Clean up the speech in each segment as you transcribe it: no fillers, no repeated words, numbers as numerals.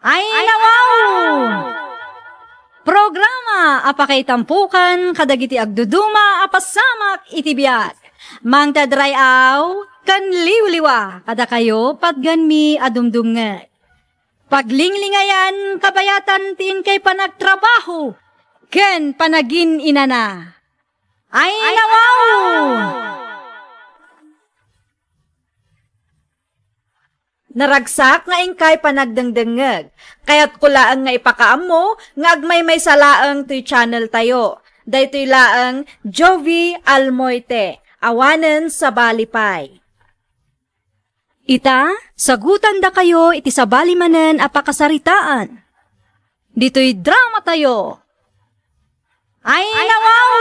Ay nawaw! Programa apakay tampukan kadagiti agduduma apasamak itibiyat. Mang tadray aw kan liwliwa kada kayo patganmi adumdumnget. Paglinglingayan kabayatan tin kay panagtrabaho ken panagin inana. Ay nawaw! Naragsak nga ingkay panagdengdengeg. Kaya't kulaang nga ipakaam mo, nga agmay may salaang to'y channel tayo. Daytoy laang Jovi Almoite, awanen sa balipay. Ita, sagutan da kayo iti sabali manen apakasaritaan. Dito'y drama tayo. Ay nawaw!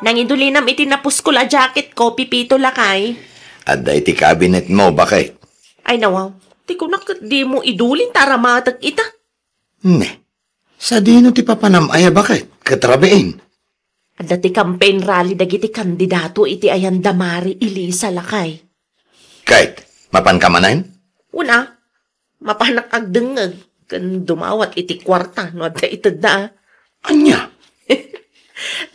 Nangidulinam iti napuskula jacket ko, pipito lakay. Adda iti cabinet mo, bakit? Ay nawaw, ti ko di mo idulin taramatag ita. Ne, sa dino ti papanamaya bakit? Katrabein. Adda ti campaign rally dagiti kandidato iti ayan damari Elisa lakay. Kahit, mapan ka manayin? Una, mapanak agdengeg, kan dumawat iti kwarta, no adda itad na. Anya?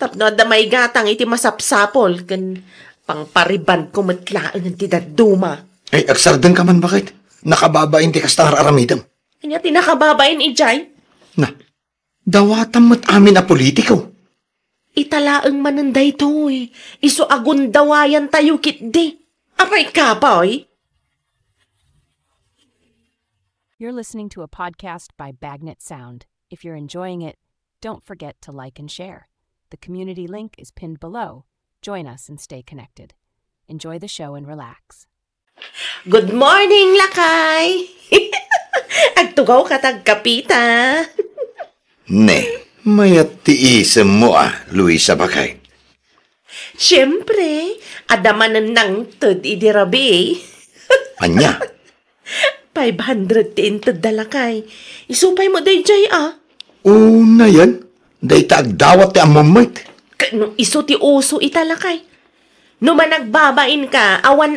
Tapno adda may gatang iti masapsapol, kan pangpariban kumatlaan ti daduma. Ay, agsardan ka man bakit? Nakababain ti kastar aramidam. Kanya tinakababain ijay. Na, dawatan mo't amin na politiko. Italaang mananday to'y. Iso agun dawayan tayo kitdi. Aray ka, boy. You're listening to a podcast by Bagnet Sound. If you're enjoying it, don't forget to like and share. The community link is pinned below. Join us and stay connected. Enjoy the show and relax. Good morning, lakay! Agtugaw ka tagkapita. Ne, mayat tiisem mo Luisa bakay. Siyempre, adamanan ng tud idirabi. Anya? 500 tintud dalakay. Isupay mo day jay Una yan, day taagdawat ti amamait. Kano iso ti uso italakay. No managbabain ka, awan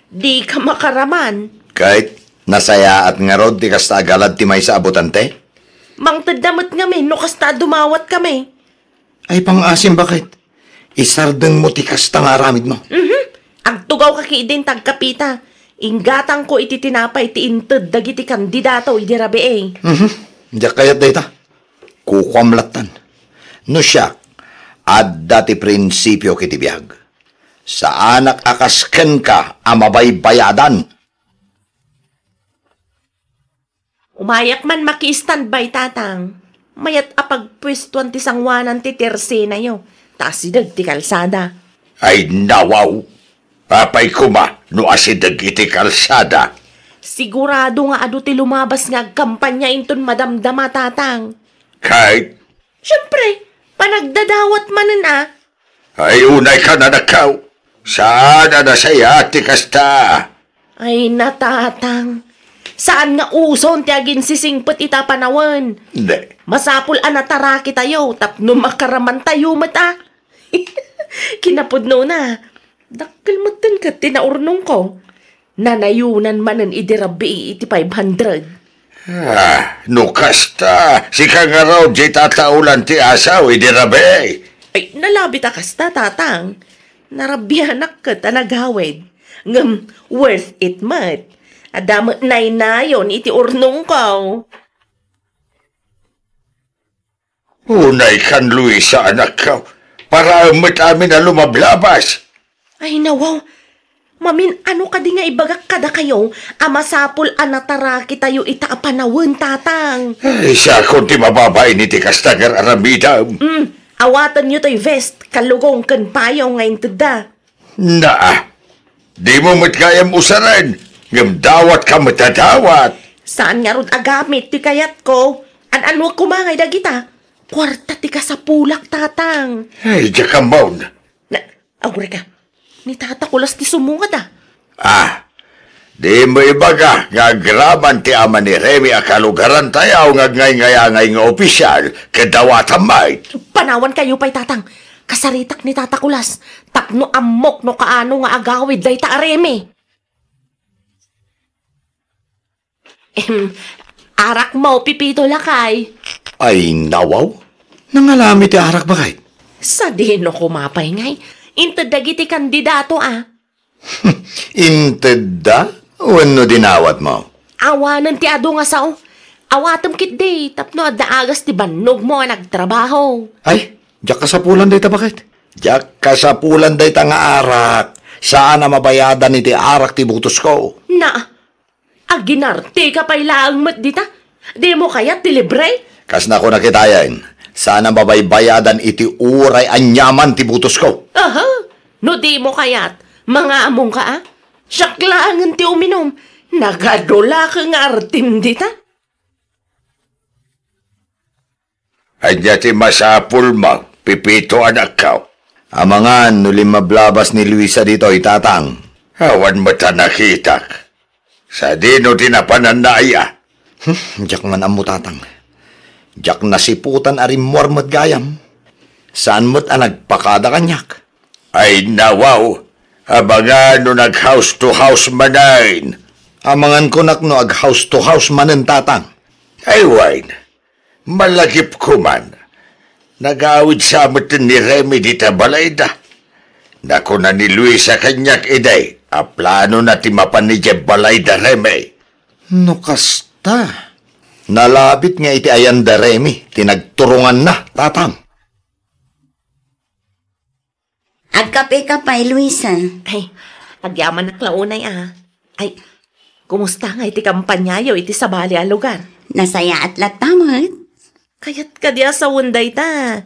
di ka makaraman. Kahit nasaya at nga rod ti kasta agalad ti may sa abutante? Mang tadamot nga may, no kasta dumawat kami. Ay pang-asim bakit? Isardeng mo ti kasta nga aramid mo. Ang tugaw ka kiidin tagkapita. Ingatang ko iti tinapay ti inted dagiti kandidato idirabi Diyak kayat dayta. Kukwamlatan. No siya, adda ti prinsipyo kiti biyag. Sa anak akasken ka amabaybayadan. Umayak man maki-standby tatang. Mayat apagpwestuan ti sangwanan ti tersena yo. Tasidag ti kalsada. Ay nawaw. Papay kuma no asidag iti kalsada. Sigurado nga adu ti lumabas nga kampanya inton madamdama tatang. Kahit? Siyempre, panagdadawat manan Ay unay ka na nakaw. Saan na saya ti kasta? Ay natatang. Saan nga uson ti agin sisingpet ita panawan? Hindi. Masapul anatara tayo, tapno makaraman tayo mata. Kinapudno na. Dakkel matan ka tinaurnong ko. Nanayunan manan idirabi iti 500. No kasta. Si ka nga raw di tataulan ti asaw idirabe. Ay, nalabi ta kasta, tatang. Narabyanak ka tanagawid. Ngam, worth it mat. Adamot na yon iti urnong ko. Unay kan Luisa anak ka. Para amat amin na lumablabas. Ay, nawaw. Mamin, ano ka di nga ibagak kada kayo? Amasapul anatara kitayo itaapanawan, tatang. Ay, siya kung ti mababay ni ti kastagar aramidam. Awatan nyo to'y vest, kalugong kan payaw ngayon tada. Di mo matkayam usaran. Ngam dawat ka matadawat. Saan nga ron agamit ti kayat ko? Ano kumangay dagita? Kwarta ti ka sa pulak, tatang. Ay, diya ka maun. Awre ka. Ni tata kulas ti sumungad Di mo ibaga nga agraban ti ama ni Remy akalugaran tayaw nga ngay-ngayangay nga opisyal kadawatan may. Panawan kayo pa'y tatang. Kasaritak ni tata kulas. Tapno amok no kaano nga agawid day ta Remy. Arak mo, pipito lakay. Ay, nawaw? Nangalami ti arak bakit? Sa dino kumapay ngay. Inted dagiti kandidato Inted da? Wano dinawat mo? Awanan ti ado nga sao. Awatam kit day, tapno adda agas ti bannog mo nagtrabaho. Ay, diyak kasapulan day ta bakit? Diyak kasapulan day ta nga arak. Saan na mabayadan iti arak ti butos ko? Na, aginarte ka pa'y laang mat dita. Di mo kaya ti libre? Kas na ko nakitayan. Saan na mabaybayadan iti uray anyaman ti butos ko? Aha, no di mo kayat. Mga among ka Syaklangan ti uminom. Nagadula ka nga artim dita. Anya ti masapul mo, pipito anak ka. Amangan, nulim mablabas ni Luisa dito, itatang. Awan mo ta nakitak. Sa dino tinapananaya. Diyak man ang mutatang. Diyak nasiputan arim mormot gayam. Saan mo't nagpakada kanyak? Ay nawaw, abangan no nag-house to house manain. Amangan ko no ag-house to house manen tatang. Ay wine, malagip ko man. Nag-awid sa amat ni Remy dita balayda. Naku na ni Luisa kanyak iday, a plano na timapan ni Jeb balayda Remy. No kasta. Nalabit nga iti ayan da Remy, tinagturungan na, tatang. Agkape-kapay, Luisa. Ay, agyaman na klaunay Ay, kumusta nga iti kampanyayo iti sabali a lugar? Nasaya at latamot. Kayat ka diya sa wunday ta.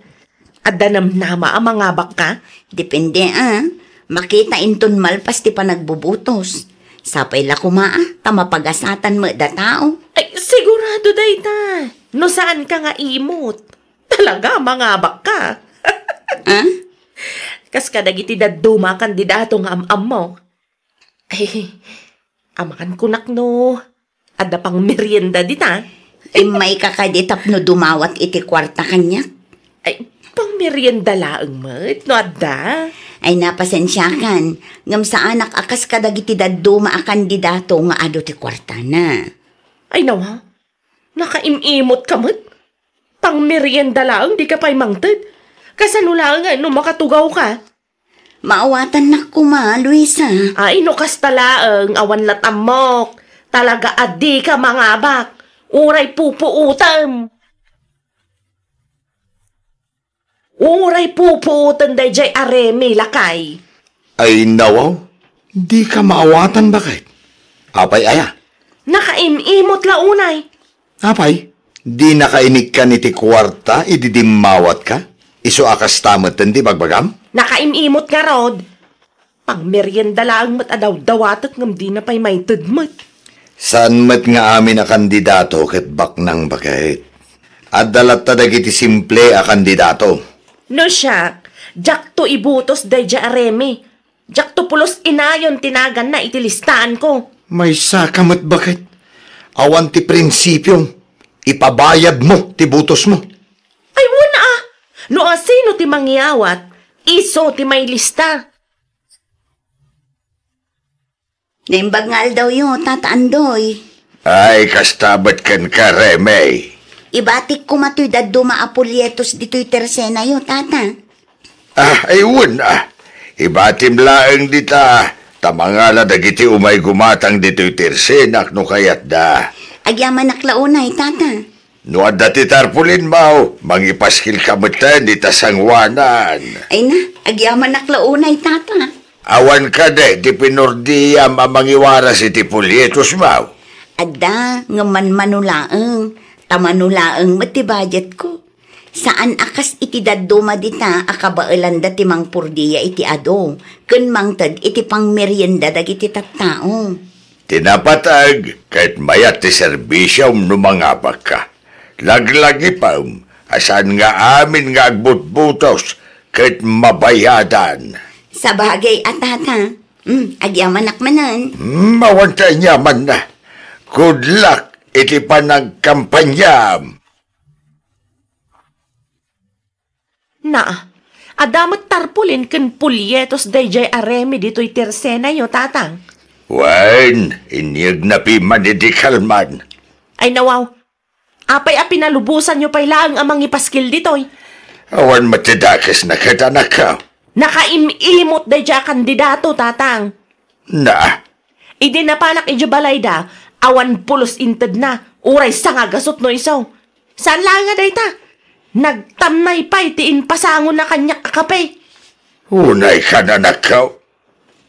Adda namnama ang mga baka? Depende Makita inton malpas ti pa nagbubutos. Sapay la kumaa, tamapagasatan mo da tao. Ay, sigurado day ta. No saan ka nga imot? Talaga mga baka. Kas kadagiti daduma kandidato nga am mo. Ay, amakan kunak no. Adda pang merienda dita. Ay may kakaditap no dumawat iti kwarta kanya. Ay, pang merienda laang mat, no adda. Ay napasensyakan, ngam sa anak akas kadagiti daduma a kandidato nga ado ti kwarta na. Ay nawa, nakaimimot ka mat. Pang merienda laang di ka pa'y mangtad. Kasano lang no makatugaw ka? Maawatan na kuma, Luisa. Ay, no kastalaang awan latamok. Talaga adi ka mangabak. Uray pupuutam. Uray pupuutan day jay aremi lakay. Ay nawaw, di ka maawatan bakit? Apay aya? Nakaimimot launay. Apay, di nakainig ka niti kwarta, ididimawat ka? Iso akas tamat di bagbagam? Nakaimimot nga rod. Pang merienda lang mat adaw-dawatak ngam di na pa'y may tudmat. Saan mat nga amin a kandidato ket baknang bakit? At dalat tadagiti simple a kandidato. No siya, jak to ibutos day ja aremi. Jak to pulos inayon tinagan na itilistaan ko. May sakamat bakit? Awan ti prinsipyong ipabayad mo ti butos mo. Ay wala no asino ti mangyawat, iso ti may lista. Naimbagngal daw yun, tataandoy. Ay, kastabat kan ka, Remy. Ibatik ko matoy daduma apolyetos dito'y tersena yun, tata. Ayun Ibatim laeng dita. Tamangala dagiti umay gumatang dito'y tersenak no kayat da. Agyaman naklaunay, tata. No adda ti tarpulin mau, mangipaskil kamutan dita sangwanan. Ay na, agyaman naklaunay, tata. Awan ka de, di pinordiyam amangiwaras iti pulyetos mau. Adda, ngaman manulaeng. Tamanulaeng mati budget ko. Saan akas iti daduma dita akabailan da ti mang purdiya iti ado. Kun mangtad iti pang merienda dagiti tattao. Tinapatag, kahit mayat ti serbisyom no mangabak ka. Laglagi pa, asan nga amin nga agbutbutos, kahit mabayadan. Sa bagay atata, agyaman nakmanan. Mawantay yaman na. Good luck, iti pa nagkampanyam. Na, adamot tarpulin ken pulyetos dayjay aremi dito'y tersena yo, tatang. Wan, inyag na pi manidikal man. Ay nawaw, Apay pinalubusan nyo pa'y lang amang ipaskil ditoy. Awan matadakas na katanakaw. Nakaimimot day dya kandidato, tatang. Na, Idi napanak idyo balayda, awan pulos inted na, uray sa nga gasot no isaw. Saan lang nga day ta? Nagtamnay pa'y tiin pasangon na kanyak kakapay. unay ka na nakaw.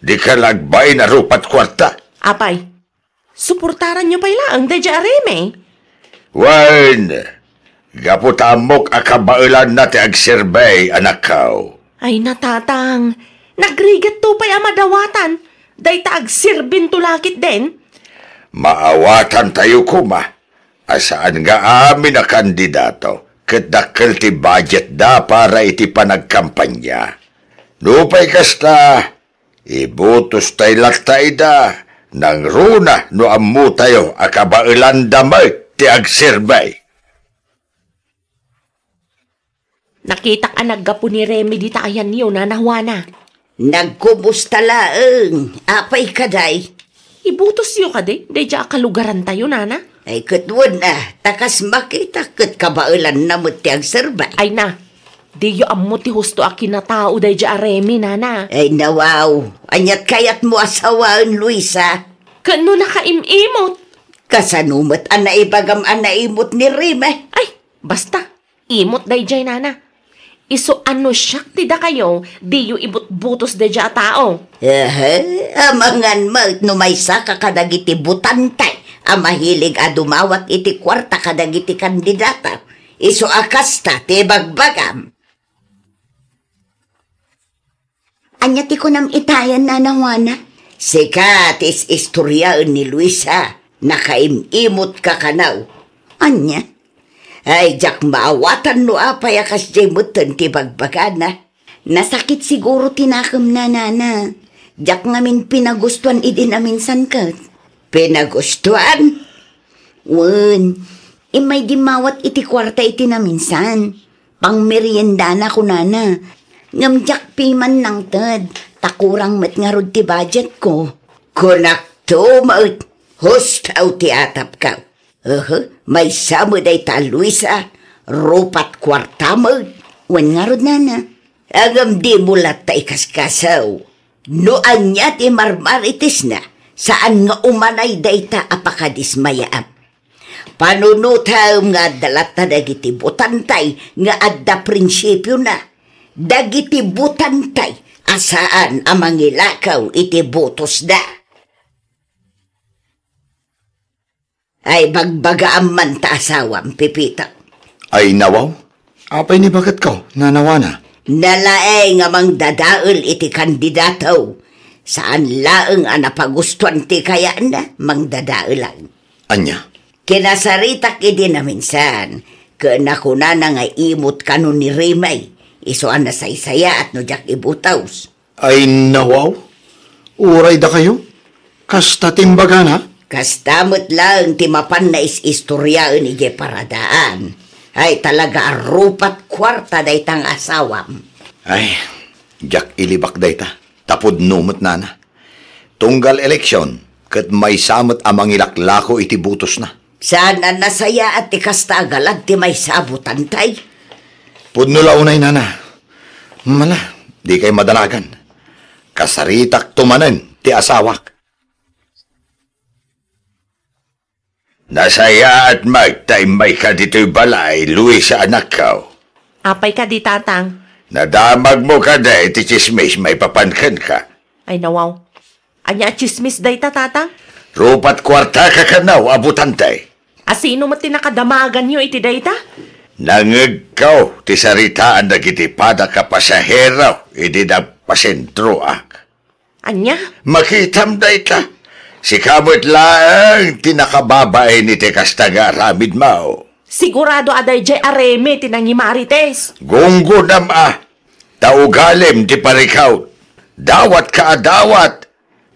Di ka lagbay na rupat kwarta. Apay, suportaran nyo pa'y lang day dya areme. Wan, gaputamok akabailan na ti agsirbay, anakaw. Ay natatang, nagrigat to pa'y amadawatan. Day taag sirbin tulakit din. Maawatan tayo kuma. Asaan nga amin na kandidato, kadakkel ti budget da para iti panagkampanya. Nupay kasta, ibutos tay laktay da, nang runa no ammo tayo akabailan damay ti agsirbay. Nakita ka naggapo ni Remy di tayan niyo na nahuana. Nagkumusta laeng, apay kaday. Ibutos niyo ka di, day dya kalugaran tayo, nana. Ay katwan na, takas makita kat kabailan na mo tiyang serbay. Ay na, di yo ammo ti husto akin na tao day dya aremi, nana. Ay nawaw, anyat kayat mo asawaan, Luisa. Kano nakaimimot? Kasanumat anaibagam anaimot ni Rime. Ay, basta, imot day dya, nana. Iso ano siyak ti da kayo, di yo ibut-butos day dya tao. Amangan mo, no may saka kadagiti butantay. Mahilig dumawat iti kwarta kadagiti kandidata. Iso akasta ti bagbagam. Anya ti ko nam itayan na nawana. Sikat is istoryaan ni Luisa. Nakaimimot ka kanaw. Anya? Ay, jak maawatan no apay akas jaymutan ti bagbagana. Nasakit siguro tinakam na nana. Jak ngamin pinagustuhan idin aminsan kat. Pinagustuhan? Wan, imay dimawat iti kwarta iti naminsan. Pang merienda na ko nana. Ngamjak piman nang tad. Takurang mat nga rod ti budget ko. Kunak to maut. Hostaw ti atap ka. May samod ay ta, Luisa. Rupat kwarta mo. Wan nga rod nana. Agam di mulat ta ikaskasaw. No anya ti marmaritis na. Saan nga umanay day ta apakadismayaam. Panunutaw nga dalat na dagiti butantay nga adda prinsipyo na. Dagiti butantay asaan amang ilakaw iti butos da. Ay bagbagaam man ta asawam, Pipita. Ay nawaw, apay ni bagat ka, nanawana. Nalaeng amang dadaol iti kandidato. Saan laeng napagustuhan ti kaya na, mang dadaulan. Anya? Kinasaritak idi na minsan, kanakuna na nga imot kanon ni Remay, isuan na saysaya at no jak ibutaws. Ay nawaw, uray da kayo? Kasta timbaga na? Kastamot lang ti mapan na istoryaan ni paradaan. Ay talaga rupat kwarta day tang asawam. Ay, jak ilibak day ta. Tapod numot nana. Tunggal eleksyon, kat may samot amang ilaklako iti butos na. Sana nasaya at ikasta agalad ti may sabutan tay. Pudnula unay nana. Mala, di kay madalagan. Kasaritak tumanan ti asawak. Nasaya at magtaimay ka dito'y balay, Luisa anak ka. Apay ka di, tatang. Nadamag mo ka da, iti chismis, may papankan ka. Ay nawaw. Anya chismis day ta, tatang? Rupat kwarta ka kanaw, abutantay. Asino mo tinakadamagan nyo iti day ta? Nangagkaw, ti saritaan na gitipada ka pasahero, hindi na pasentro ak. Anya? Makitam day ta. Si kamot lang, tinakababae ni te kastaga ramid mao. Sigurado aday jay areme tinangi marites. Gunggo nama, taugalim ti parikaw. Dawat ka adawat,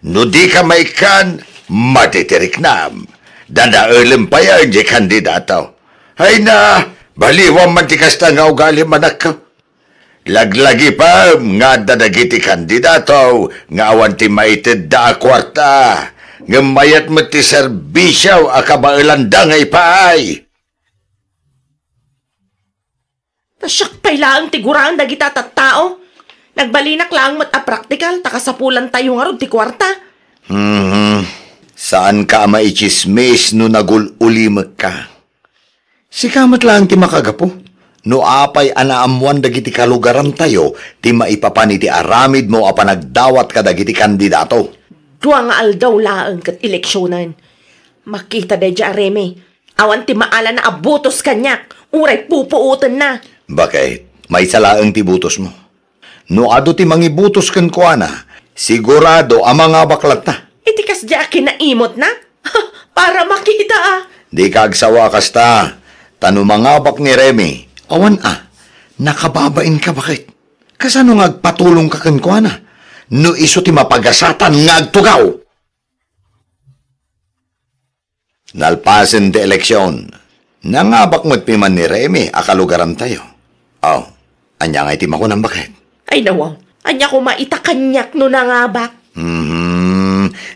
no di ka maikan, matitirik nam. Dadaulim pa yan di kandidato. Ay na, baliwang man ti kastaga ugalim anak ka. Laglagi pa, nga dadagiti kandidato, nga awan ti maited da kwarta. Ngamayat mo ti serbisyaw akabailandang ay paay. Tasyak pay lang tiguraan dagita tattao. Nagbalinak lang mat a practical, takasapulan tayo nga ron ti kwarta. Saan ka maichismis no nagululimag ka? Si kamat lang ti makagapo. No apay anaamuan dagiti kalugaran tayo, ti maipapan iti aramid mo apa nagdawat ka dagiti kandidato. Dua nga aldaw laang kat eleksyonan. Makita day dya areme. Awan ti maala na abutos kanyak. Uray pupuutan na. Bakit? May salaang ti butos mo. No ado ti mangibutos kan ko ana, sigurado ang mga baklat na. Itikas dya kinaimot na? Para makita ah. Di kagsawa kasta. Tanumangabak ni Remy. Awan nakababain ka bakit? Kasano ngagpatulong ka kan ko ana? No iso ti mapagasatan ngagtugaw. Nalpasen ti eleksyon. Nangabak mo't piman ni Remy akalugaran tayo. Anya nga iti makunang bakit? Ay nawaw, anya ko maitakanyak no nangabak.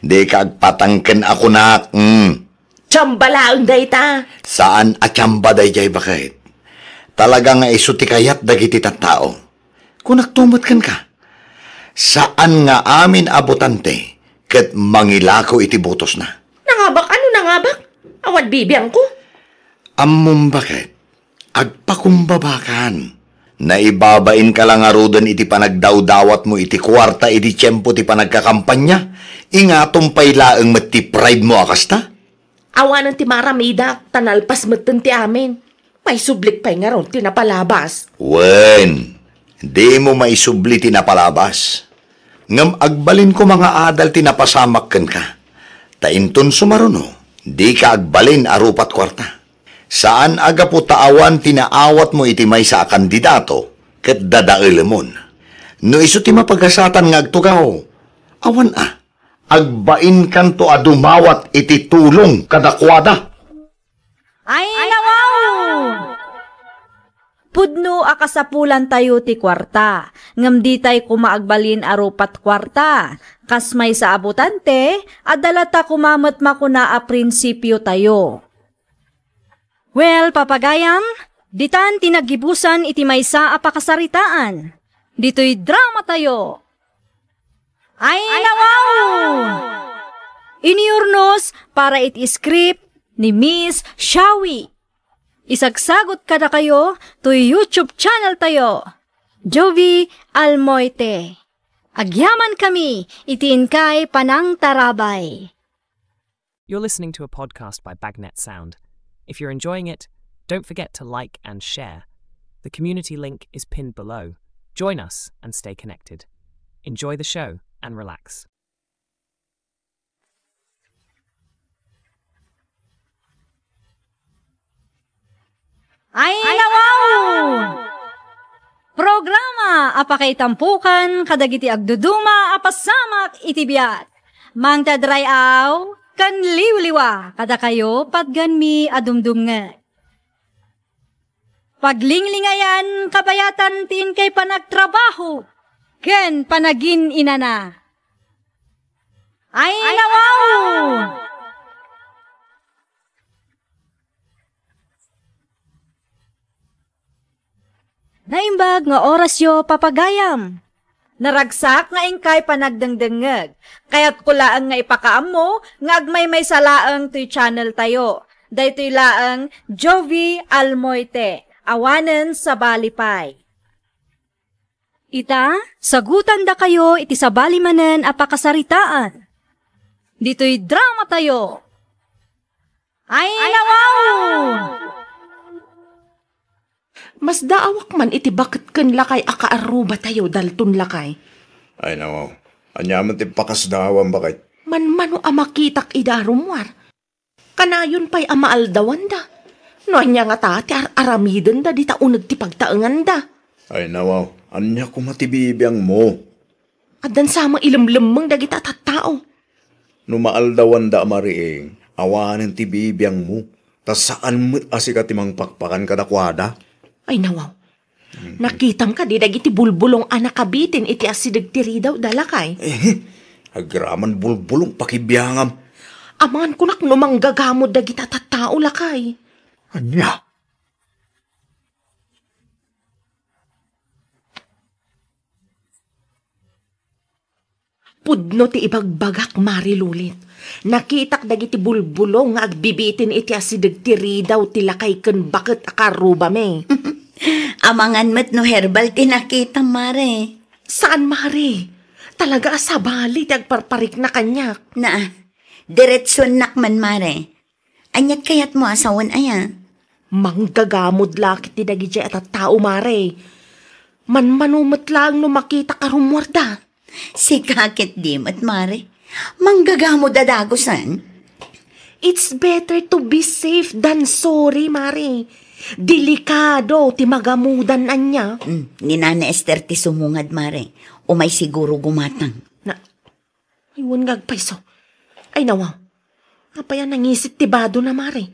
Di kagpatangken ako nak. Tsambalaan day ta. Saan atsamba day jay bakit? Talaga nga iso ti kayat dagiti tattao. Kung nagtumot kan ka, saan nga amin abotante ket mangilako iti butos na? Nangabak? Ano nangabak? Awan bibiyang ko. Ammom bakit? Agpakumbabakan. Naibabain ka lang arudan iti panagdawdawat mo iti kwarta iti tiyempo ti panagkakampanya. Ingatong pailaang mati pride mo akasta? Awanan ti maramida, tanalpas matan ti amin. May sublik pa'y nga ron, tinapalabas. Wen, di mo maisubli tinapalabas. Ngam agbalin ko mga adal tinapasamak kan ka. Tainton sumaruno, di ka agbalin arupat kwarta. Saan aga po taawan tinaawat mo iti may sa kandidato ket dadailemon. No iso ti mapagasatan ngagtugaw. Awan agbain kanto adumawat iti tulong kadakwada. Ay nawaw! Pudno akasapulan tayo ti kwarta. Ngam di tay kumaagbalin arupat kwarta. Kas may sa abutante, adalata kumamat makuna a prinsipyo tayo. Well, papagayam, ditan tinagibusan iti maysa a pakasaritaan. Dito'y drama tayo. Ay nawaw! Iniurnos para iti script ni Miss Shawi. Isagsagot kada kayo to YouTube channel tayo. Jovi Almoite. Agyaman kami, itiin kay Panang Tarabay. You're listening to a podcast by Bagnet Sound. If you're enjoying it, don't forget to like and share. The community link is pinned below. Join us and stay connected. Enjoy the show and relax. Ay nawaw! Programa apakay tampukan kadagiti agduduma apasamak itibiyat. Mangtadrayaw kan liwliwa kada kayo patganmi adumdumnget. Paglinglingayan kabayatan tin kay panagtrabaho ken panagin inana. Ay nawaw! Naimbag nga orasyo papagayam. Naragsak nga ingkay panagdengdengeg. Kaya't kulaang nga ipakaam mo, nga agmay may salaang tuy channel tayo. Daytoy laang Jovi Almoite, awanen sa balipay. Ita, sagutan da kayo iti sabali manen a pakasaritaan. Dito'y drama tayo. Ay nawaw! Mas daawak man iti bakit ken lakay akaaruba tayo dalton lakay. Ay nawaw, anyaman ti pakasdawan bakit? Manmano amakitak idarumwar. Kanayon pa'y amaaldawan da. No anya nga ta ti aramiden da di taunag ti pagtaengan da. Ay nawaw, anya kumatibibiyang mo. Adan sama ilemlemeng dagita tattao. No maaldawan da mariing, awanen ti bibiyang mo. Tas saan mo asika timang pakpakan kadakwada? Ay nawaw. Nakitam ka di dagiti bulbulong anak kabitin iti asidag tiri daw dalakay. Agraman bulbulong pakibiyangam. Amangan ko nak numanggagamod dagita tattao lakay. Anya? pudno ti ibagbagak marilulit. Nakitak dagiti bulbulong nga agbibitin iti asidag ti ridaw ti lakay ken bakit akaruba me. Amangan met no herbal tinakita, Mare. Saan, Mare? Talaga asabali ti agparparik na kanyak. Na, diretson nakman, Mare. Anyat kayat mo asawan aya. Manggagamod lakit ti dagiti at tao, Mare. Manumot lang no makita ka rumwarda. Si kakit dimat, Mare. Manggagamod adagosan. It's better to be safe than sorry, Mare. Delikado ti magamudan anya. Ni Nana Esther ti sumungad, Mare. O may siguro gumatang. Na, aywan gagpaiso. Ay nawaw. Apaya nangisit ti bado na, Mare.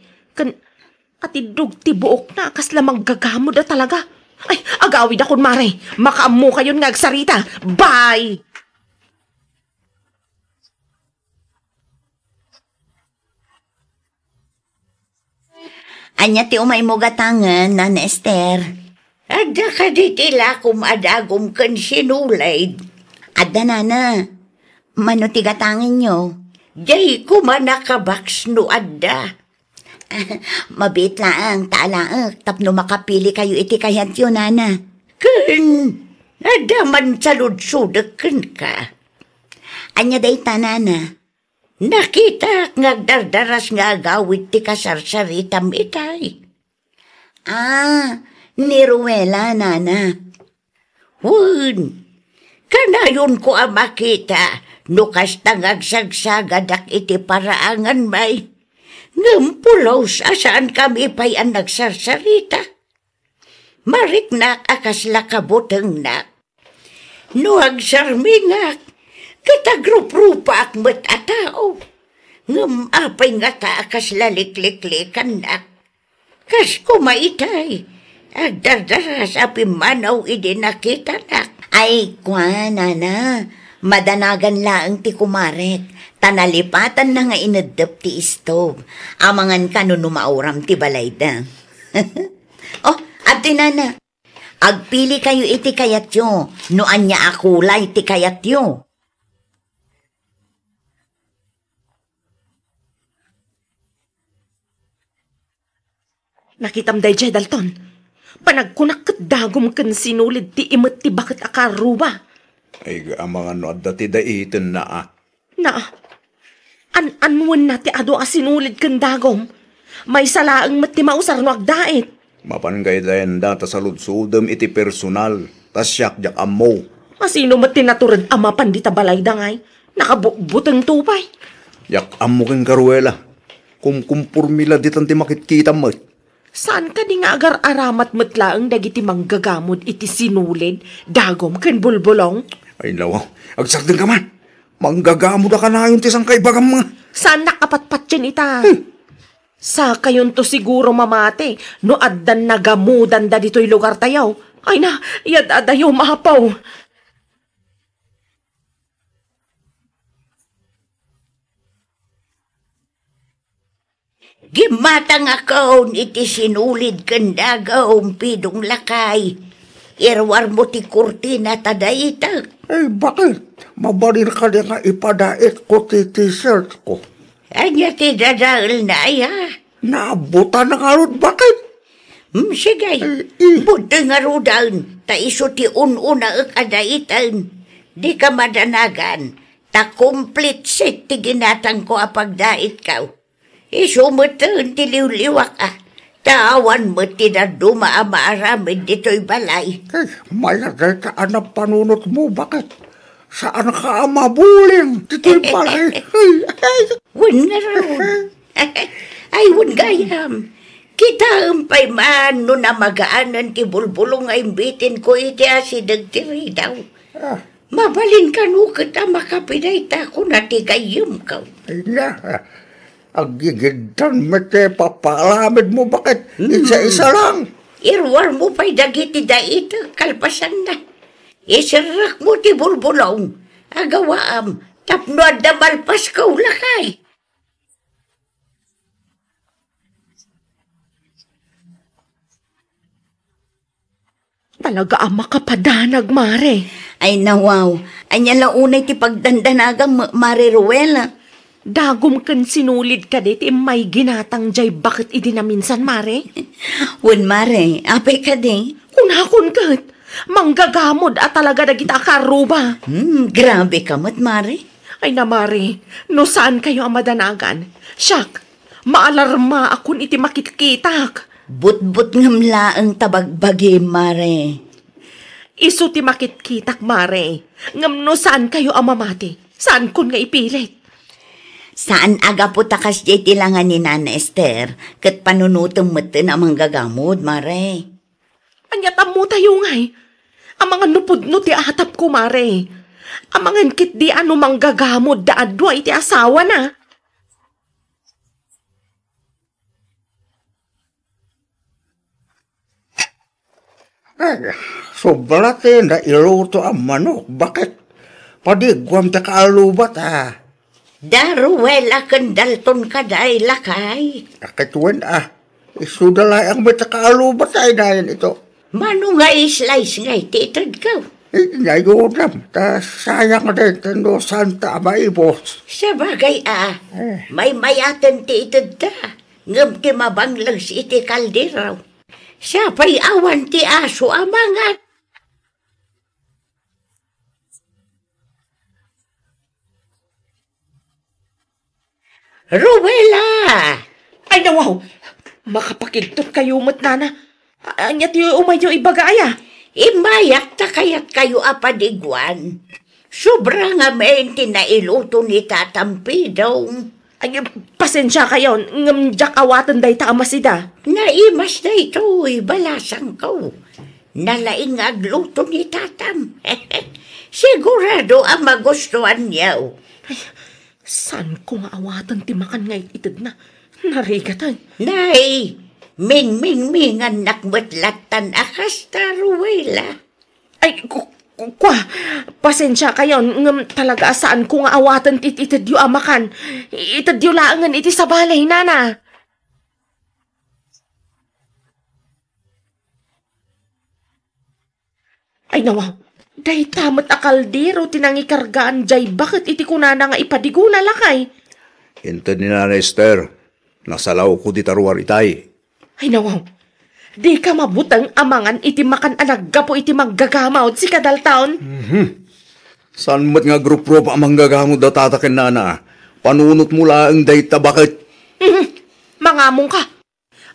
Atidog ti buok na kas lamang gagamod na talaga. Ay, agawid akon, Mare. Makaammo kayon nga agsarita. Bye! Anya ti umay mo gatangan, Nana Esther. Ada ka di tila kumadagom kan sinulaid. Ada, Nana. Mano ti gatangan nyo? Jay kumanakabaks no ada. Mabit lang, taalaak. Tapno makapili kayo iti kayat yun, Nana. Kun, ada man salud-sudak ka. Anya day ta, Nana. Nakita nga dardaras nga agawid ti kasarsaritam itay. Ni Ruela, Nana. Wun, kanayon ko ang makita, nukas tangag sagsagadak iti paraangan may. Ngampulaw saan kami pa'y ang nagsarsarita. Mariknak akas lakabutang nak. Nuhag sarmingak. Katagrup-rupa akmat atao. Ngam apay nga taakas lalik-liklikan nak. Kas kumaitay. Agdardaras api manaw idinakita nak. Ay, kwa, Nana. Madanagan laang ti kumarek. Tanalipatan na nga inadap ti istov. Amangan ka no numauram ti balayda. Oh, ati Nana. Agpili kayo iti kayatyo. No anya akulay ti kayatyo. Nakitam day jay Dalton. Panagkunak kat dagom kan sinulid ti imot ti bakit akaruba. Ay mga no adda ti daitin na Na, anwan na ti ado asinulid kan dagom. May salaang mat ti mausar no agdait. Mapangay dayan da ta saludsudem iti personal. Tas siyak jak ammo. Masino mat tinaturad ama pandita balay dangay. Nakabutang tupay. Yak ammo kang karuela. Kumpurmila ditan ti makitkita mo. Saan ka di nga agar aramat matlaang dagiti manggagamod iti sinulid, dagom ken bulbulong? Ay lawa, agsakdin ka man. Manggagamod ka na yun tisang kaibagam mga. Saan nakapatpat yan ita? Sa kayon to siguro mamate, no addan nagamudan da dito'y lugar tayaw. Ay na, yad adayaw mahapaw. Gimatang akaon iti sinulid kandagaong pidong lakay. Irwar mo ti kurtina tadaitak. Eh, bakit? Mabalin ka din nga ipadait ko ti t-shirt ko. Anya ti dadal na ya. Naabutan na nga ron, bakit? Sigay, buti nga rudan, ta iso ti ununa akadaitan. Di ka madanagan, ta complete set ti ginatang ko apagdait ka. Iso mo ti liwliwak tawan mo ti na duma maaramid dito'y balay. Eh, mayagay ka anang panunot mo, bakit? Saan ka mabuling dito'y balay? Wun nga ron. Ay, wun gayam. Kita pa'y man no na magaanan ti bulbulong ay bitin ko iti asidag ti ridaw. Mabalin ka no kita makapinayta ko na ti gayam ka. Ay na, agigidan mo te papalamid mo, bakit? Isa-isa lang. Irwar mo pa'y dagiti daita, kalpasan na. Isirak mo ti bulbulong. Agawaam, tapno adda malpas ka ulakay. Talaga ama kapadanag, Mare. Ay nawaw, anya launay ti pagdandanagang Mari Ruela. Dagom kan sinulid ka dit, may ginatang jay bakit idi na minsan, Mare? Wen Mare, apay ka di? Kunakon kat, manggagamod at talaga nagita karuba. Grabe ka mat, Mare. Ay na, Mare, no saan kayo ang madanagan? Siyak, maalarma akon iti makitkitak. But-but ngamla ang tabagbagi, Mare. Isu ti makitkitak, Mare. Ngam no saan kayo ang mamati? Saan kun nga ipilit? Saan aga po takas jay tilangan ni Nana Esther, kat panunutong matan ang manggagamod, Mare. Anyatam mo tayo ngay. Ang mga nupudno ti atap ko, Mare. Ang mga kit di ano manggagamod da adwa iti asawa na. Ay, sobra na iluto ang manok. Bakit? Padigwam ta kaalubat Daruela kan dalton kaday lakay. Kakituin isudalay ang may kaalubat ay dayan ito. Mano nga islice nga ititad ka? Ngayunam, sayang din tando santa maibos. Sa bagay may mayatan ti itad ta. Ngam ti mabanglang si iti kaldiraw. Siya pa'y awan ti aso amangat. Ruela! Ay nawaw, makapakigtot kayo mat nana. Anyat yung umayo ibagaya. Imayak ta kayat kayo apadigwan. Sobra nga menti na iluto ni tatampi daw. Ay, pasensya kayo, ngam jakawatan day ta amasida. Naimas na ito'y balasang ko. Nalaing agluto ni tatam. Sigurado ang magustuhan niya. Ay, saan ko nga awatan timakan nga itid na? Narigatan. Nay, ming-ming-mingan nakmatlatan akas taruwela. Ay, kwa, pasensya kayo, ngam talaga saan ko nga awatan itid yu amakan. Itid yu laangan iti sa balay, nana. Ay nawaw, day tamat akaldero tinangikargaan jay bakit iti kunana nga ipadiguna lakay. Ito ni Nana Esther, nasalaw ko di taruar itay. Ay nawaw, di ka mabutang amangan iti makan anagga po iti maggagamawd si kadaltaon. Saan mat nga grup-grup ang manggagamod da tatakin nana? Panunot mo laang day tabakit. Mangamong ka.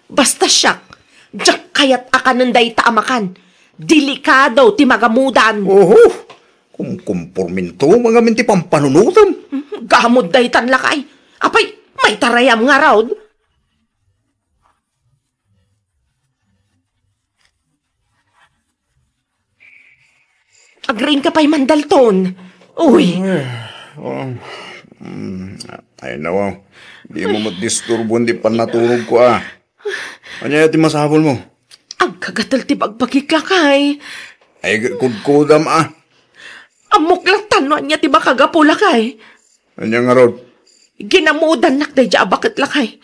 Basta siyak, jak kayat akanan day taamakan. Delikado ti magamudan. Kumporminto mga minti pampanunutan. Gamod day tanlakay. Apay, may tarayam nga raw. Agring ka pa'y mandalton. Uy. Ay nawaw, di mo matdisturbo hindi pa naturog ko Ano yung masabol mo? Ang kagatal ti bagbagiklakay. Ay kudkudam Amuklatan no niya ti makagapulakay. Ano nga rod? Ginamudan nakday dya bakit lakay.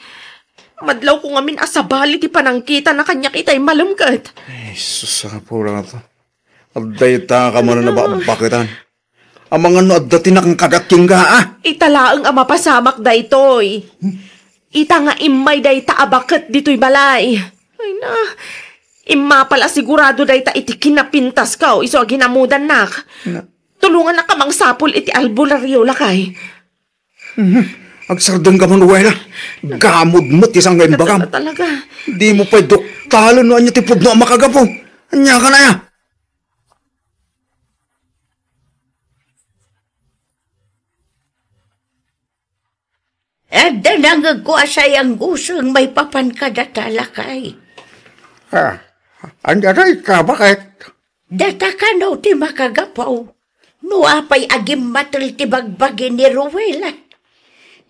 Madlaw ko ngamin asabali ti panangkita na kanya kita'y malamkat. Ay, susapul na to. Abday ta ka man na bakitan. Ang mga no addatin na kang kadaking Italaang ang mapasamak da ito'y. Ita nga imay day ta abakit dito'y balay. Ay na, imma pala sigurado day ta iti kinapintas ka o iso ginamudan nak. Tulungan na kamang sapol iti albularyo lakay. Agsardang ka man, Wela. Gamod mo't isang ngayon bagam. Talaga. Di mo pa'y doktalo no anya tipod no ang makagapon. Anya ka na ya. Danangag ko asayang gusong may papankadatalakay. Andaray ka, bakit? Data ka no ti makagapaw. No apay agim matul ti bagbagi ni Ruela.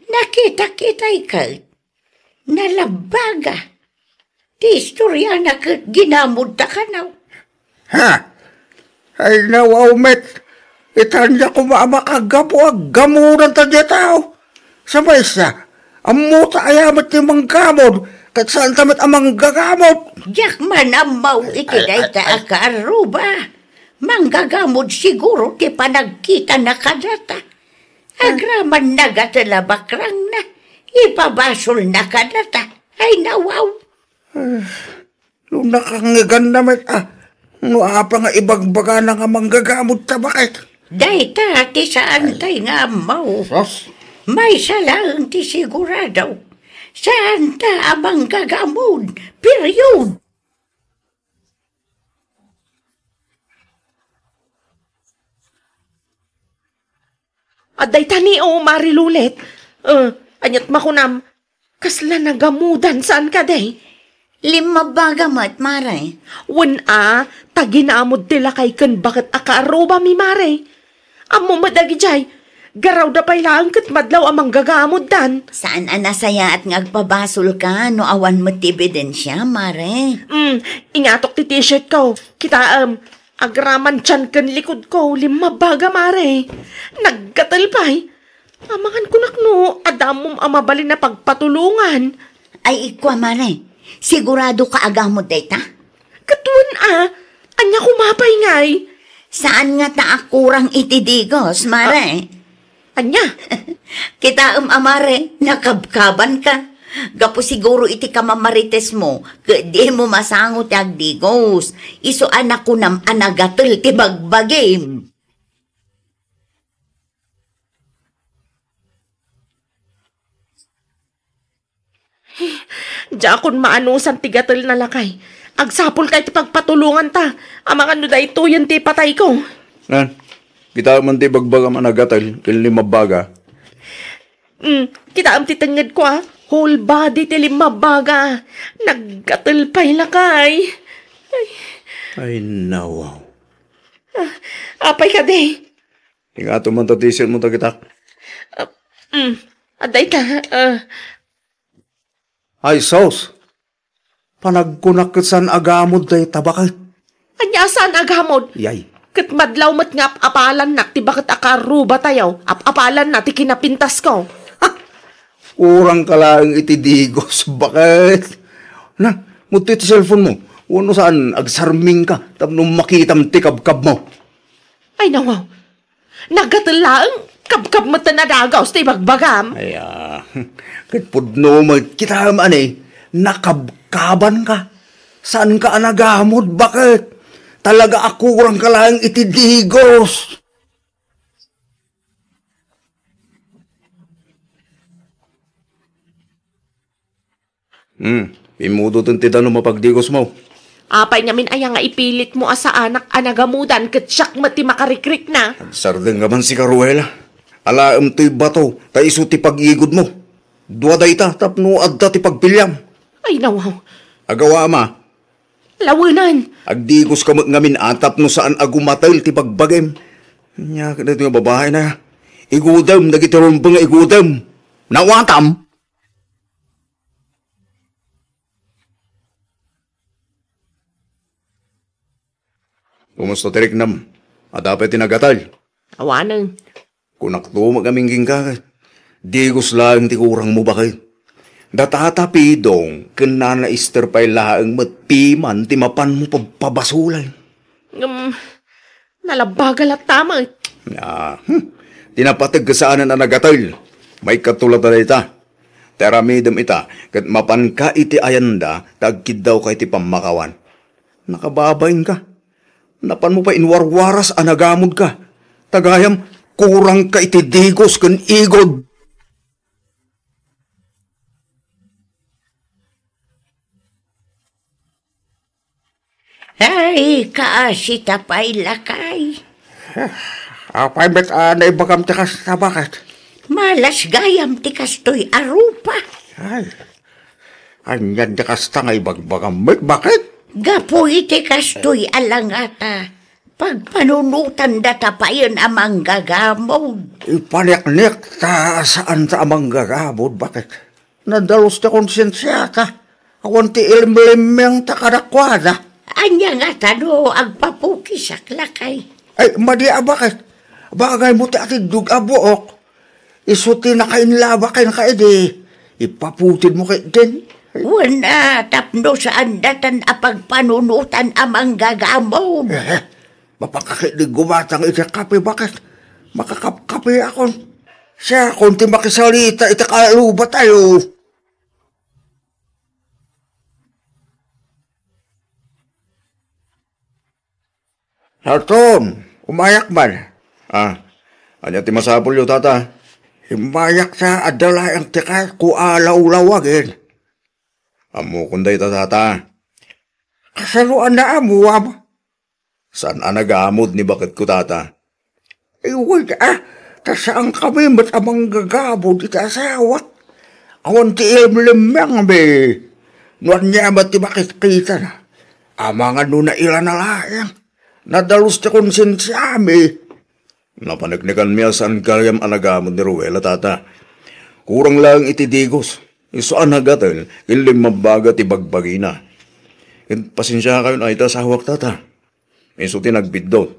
Nakita-kitay ka. Nalabaga. Ti istorya na ginamod ta ka na. Ay nawaw met. Itanya ko makagapo gamuran ta dya tao. Sabay siya, amuta ayamat ni manggamod, kat saan tamat amang gagamod. Yak man amaw iti day ta akaruba. Manggagamod siguro ti panagkita na kadata. Agraman na gatala bakrang na. Ipabasol na kadata. Ay nawaw. Nung nakangigan naman, no apa nga ibagbaga na nga manggagamot ta bakit? Dayta ti saan tay nga amaw. May salang ti sigurado. Saan ta amang gagamod? Period. Aday tani o marilulit. Anyat makunam. Kasla nagamudan saan ka day? 5 bagamat, maray. Taginamod tila kay kan bakit akaaruba mi maray. Amo madagi jay. Garaw da pay lang kat madlaw amang gagamod dan. Saan anasaya at ngagpabasol ka no awan mo ti ebidensya, maray? Ingatok ti t-shirt ko. Kita agraman tiyan kan likod ko. 5 baga maray. Nagkatalpay. Amangan kunak no, adamom amabalin na pagpatulungan. Ay ikwa, maray. Sigurado ka agamod dayta? Katuan anya kumapay ngay. Saan nga ta akurang itidigos, maray? Anya? Kita amare, nakabkaban ka. Gapo siguro iti kamamarites mo, di mo masangot agdigos. Iso anak ko nam anagatul ti bagbagim. Diakon maanusan ti gatul na lakay. Agsapol kay ti pagpatulungan ta. Amangan no da ito yung ti patay ko. Nan, kita man ti bagbaga managatal, kil 5 baga. Kita ti tangad ko whole body ti 5 baga. Naggatul pa'y lakay. Ay, nawaw. Apay ka day. Tingato man tatisil mo tagitak. Aday ta. Ay, sos. Panagkunak saan agamod day tabakit. Anya saan agamod? Yay. Kat madlaw mat nga apalan na ti bakit akaruba tayo. Apalan na ti kinapintas ko. Urang ka lang itidigos. Bakit? Na, muti iti cellphone mo. Uno saan agsarming ka. Tapos makitam ti kabkab mo. Ay nawaw. Nagatilaang kabkab mo tanadagaw sa bagbagam. Ay, kitpudno mo, kita man nakabkaban ka. Saan ka anagamod? Bakit? Talaga akurang ka lang itidigos. Imudo tong titano mapagdigos mo. Apay namin ayang nga ipilit mo asa anak anagamudan kat siyak mati makarikrik na. Sardeng ka man si Caruela. Alaam to'y bato, ta iso ti pag-igod mo. Duwaday ta, tapno adda ti pagpilyam. Ay nawaw. Agawa ma. Lawanan. Agdigos ka ngamin atap no saan agumatay ti pagbagem. Nya, kada ito yung babae na. Igudam, nagitiron pa nga igudam. Nawatam. Kumusta tirik nam? At dapat tinagatal. Awanan. Kunak to magamingking ka. Digos lang ti kurang mo bakit? Datatapidong kena na ister pa'y laang matpiman ti mapan mo pabasulan. Nalabagal at tama. Tinapatag ka saan na nagatal. May katulad na ita. Teramidam ita, kat mapan ka iti ayanda, tagkid daw ka iti pamakawan. Nakababain ka. Napan mo pa inwarwaras anagamod ka. Tagayam, kurang ka iti digos kan igod. Ay, kaasita pa'y lakay. Apay bet naibagam tikas na bakit? Malas gayam tikas to'y arupa. Ay, anyan tikas ta nga ibagbagam met bakit? Gapo itikas to'y alangata. Pagpanunutan data pa yun amang gagamod. Ipanik-nik ta saan ta amang gagamod bakit? Nadalos ta konsensya ta. Awan ti ilim-limeng ta kadakwada. Anya nga tano agpapukisak lakay. Ay, madia bakit? Bagay mo ti ati dugabuok. Isuti na kainlaba kain ka edi. Ipaputid mo kay din. Wala tapno saan datan apagpanunutan amang gagamod. Mapakakilig gumatang iti kape, bakit? Makakapkape ako. Siya, konti makisalita, iti kaluba tayo. Sarton, umayak man. Anya ti masapul yo, tata. Himayak sa adala ang tika ku alaw-lawagin. Amo kunday tata. Kasaluan na amuam. Saan anagamod ni bakit ko, tata? Iwag tasaan kami mat amang gagabod iti asawat. Awan ti ilimlimang be. Nuan niya mat ti bakit kita na. Amangan nuna ila na layang. Nadalus ti konsensya mi. Napanagnikan miya saan kayam anagamod ni Ruela, tata. Kurang lang iti digos. Iso anagatel, ilim mabaga ti bagbagina. Pasensya kayo na ita sa hawak, tata. Iso tinagbiddo.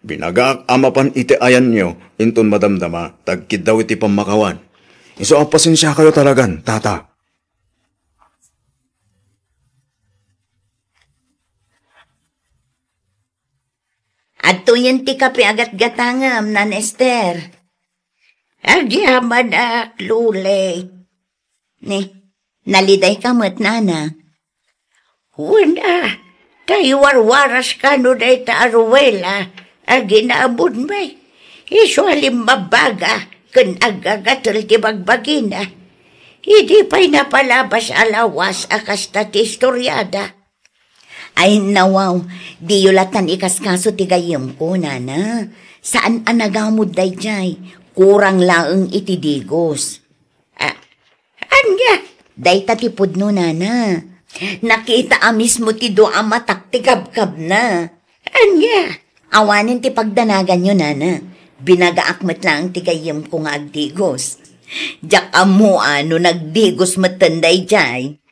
Binagaak amapan iti ayan nyo, inton madamdama, tagkid daw iti pamakawan. Iso pasensya kayo talagan, tata. At yun ti kape agat-gatangam, Nan Esther. Agyaman ak, lulay. Ni, naliday ka mo't, nana. Wala, tayo warwaras ka no day ta Aruela. Aginaabod may. Iso alim mabaga, kun agagatul ti bagbagina. Hindi pa'y napalabas alawas akas ta ti istoryada. Ay nawaw, di yulatan ikaskaso ti gayem ko, nana. Saan anagamod day jay? Kurang laeng iti digos. Anya? Day tatipod no, nana. Nakita amis mo ti doa matak ti kabkab na. Anya? Awanin ti pagdanagan nyo, nana. Binagaakmat lang ti gayem ko nga agdigos. Diyak amo ano nagdigos matanday jay.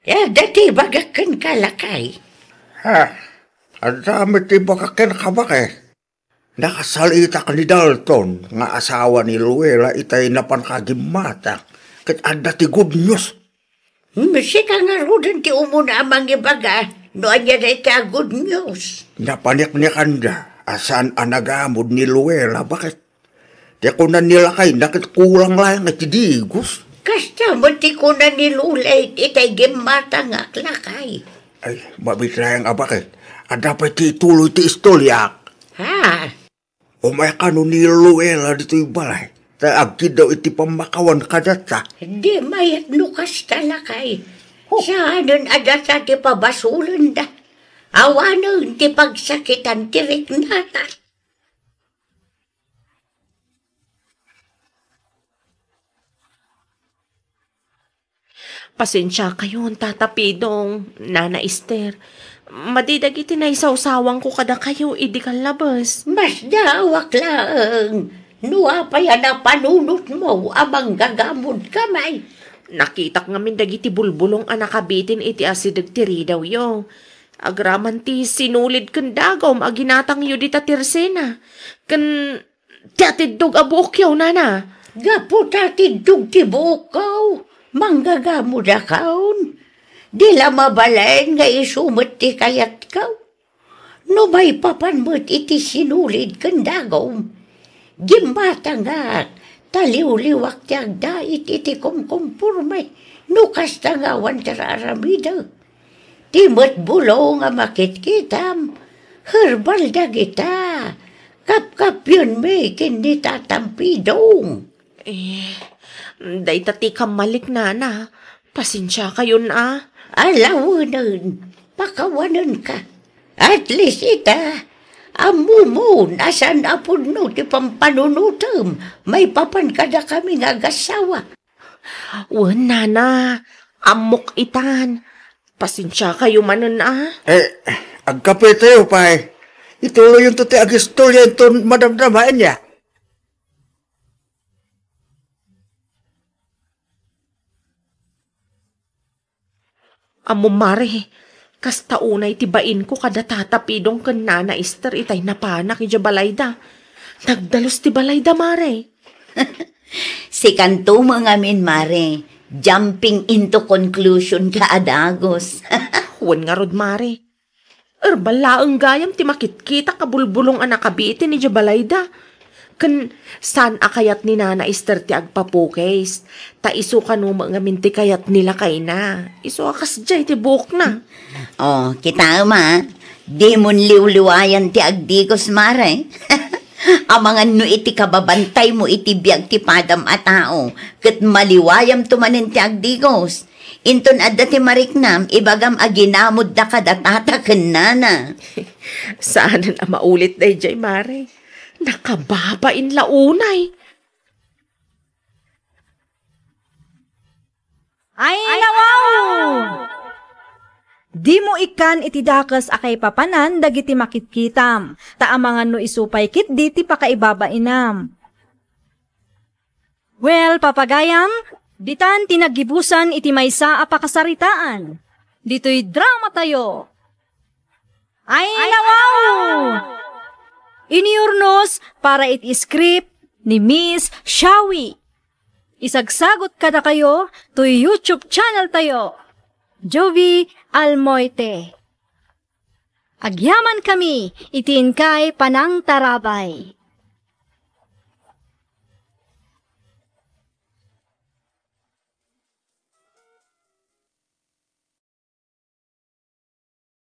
Dati bagakan kalakay. Ang dami ti bagakan kabake. Nakasalita ka ni Dalton, nga asawa ni Luella, itay napankagimata. Kat anda ti good news. Masika nga rudan ti umuna amang ibaga, noan niya na ita good news. Napanik-nikan da, asan anagamod ni Luella, bakit? Di ko na nilakay, nakit kulang lang at digos. Kasta mo ti ko na nilulay, itay gimata nga klakay. Ay, mabitlayang bakit? Dapat ti tuloy ti istolyak. Umay ka no ni Luella dito'y balay. Agkid daw iti pamakawan kadata. Di mayat nukas talakay. Saanan adata ti pabasulan da. Awanan ti pagsakitan ti riknata. Pasensya kayo, tatapidong, Nana Esther. Madidag iti na isaw-sawang ko kada kayo, idi kan labas. Mas dawak lang. Nuwa pa yan na panunot mo, amang gagamod kamay. Nakitak ngamin dagiti bulbulong anakabitin iti asidag tiri daw yo. Agraman ti sinulid kan dagom, aginatang yu di tatirse Kan tatidog abukyaw, nana. Gapo tatidog ti bukaw, manggagamod akaon. Di la mabalain nga isumot ti kayat kaw. No may papanmot iti sinulid kan dagom. Gimata nga, taliw-liwak tiyag dait iti kumkumpurmay, nukas tangawan tararamida. Timot bulo nga makitkitam, herbal dagita, kap-kap yun may kindi tatampidong. Day tati kamalik, nana. Pasensya kayo na. Alawanan, pakawanan ka. At least ita, amumon, asan apod no, ti pampanunutam, may papan kada kami nga gasawa. Wan, nana, amok itan. Pasensya kayo manon Agkape tayo pa ituloy yung tuti agistorya ito madamdamaan niya. Amumare, kasta unay tibain ko kada tatapidong kan Nana Esther itay napanak ija balayda. Nagdalos ti balayda, mare. Si kanto mga min, mare. jumping into conclusion ka adagos. Huwag nga rod, Mare. Balaang gayam ti makitkita kabulbulong anakabitin ni Jabalayda. Kan saan akayat ni Nana Esther ti agpapukes. Ta iso kanuma nga minti kayat nila kay na. Iso akas jay ti buok na. Oh, kita ma. Di mon liwliwayan ti agdigos, Mare. Amangan no iti kababantay mo iti biag ti padam a tao. Kat maliwayam tumanin ti agdigos. Inton adda ti mariknam, ibagam aginamod da kadatataken nana. Saan na maulit day jay, Mare? Nakababain launay. Ay, nawaw! Di mo ikan iti dakas akay papanan dagiti makitkitam. Taamangan no isupay kit di ti pakaibabainam. Well, papagayam, ditan tinagibusan iti maysa a pakasaritaan. Dito'y drama tayo. Ay, nawaw! Iniurnos para iti script ni Miss Shawi. Isagsagot kada kayo to YouTube channel tayo. Jovi Almoite. Agyaman kami, itin kay panang tarabay.